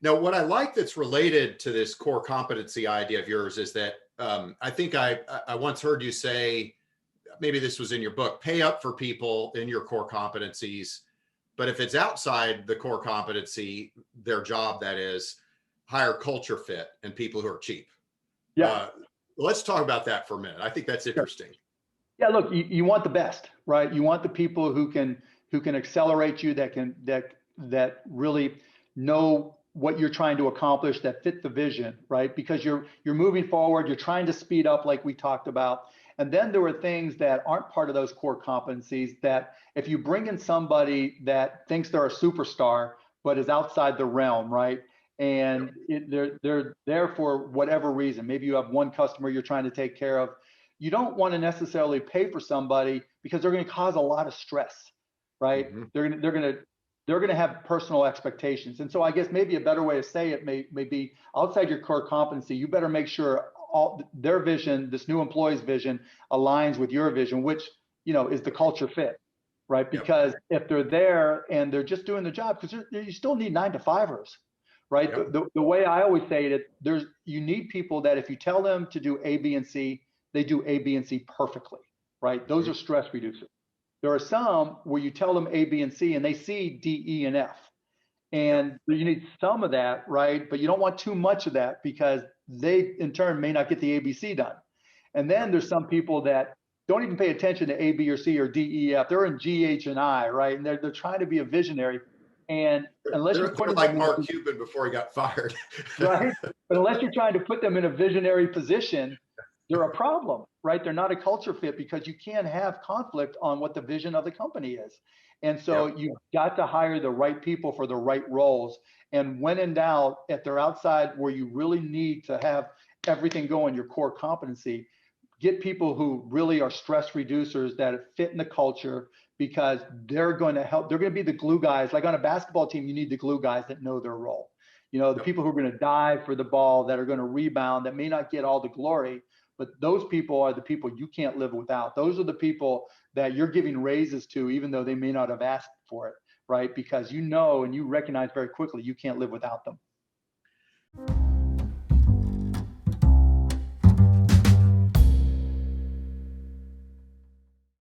Now, what I like that's related to this core competency idea of yours is that I think I once heard you say, maybe this was in your book, pay up for people in your core competencies. But if it's outside the core competency, their job, that is, hire culture fit and people who are cheap. Yeah. Uh, let's talk about that for a minute. I think that's interesting. Yeah, look, you want the best, right? You want the people who can accelerate you, that really know what you're trying to accomplish, that fit the vision, right? Because you're moving forward, you're trying to speed up like we talked about. And then there are things that aren't part of those core competencies that if you bring in somebody that thinks they're a superstar but is outside the realm, right? And they're there for whatever reason. Maybe you have one customer you're trying to take care of. You don't want to necessarily pay for somebody because they're going to cause a lot of stress, right? Mm-hmm. They're going to have personal expectations. And so I guess maybe a better way to say it may be outside your core competency, you better make sure all their vision, this new employee's vision, aligns with your vision, which, is the culture fit, right? Yep. Because if they're there and they're just doing the job, because you still need 9 to 5ers, right? Yep. The way I always say it, you need people that if you tell them to do A, B, and C, they do A, B, and C perfectly, right? Those Mm-hmm. are stress reducers. There are some where you tell them A, B, and C, and they see D, E, and F. Yep. And you need some of that, right? But you don't want too much of that because they, in turn, may not get the ABC done. And then Yep. there's some people that don't even pay attention to A, B, or C, or D, E, F. They're in G, H, and I, right? And they're trying to be a visionary. And unless you're They're putting like them Mark in, Cuban before he got fired. right? But unless you're trying to put them in a visionary position, they're a problem, right? They're not a culture fit because you can't have conflict on what the vision of the company is. And so Yep. you've got to hire the right people for the right roles. And when in doubt, if they're outside where you really need to have everything going, your core competency, get people who really are stress reducers that fit in the culture because they're going to help. They're going to be the glue guys. Like on a basketball team, you need the glue guys that know their role. The Yep. people who are going to dive for the ball, that are going to rebound, that may not get all the glory, but those people are the people you can't live without. Those are the people that you're giving raises to, even though they may not have asked for it, right? Because and you recognize very quickly you can't live without them.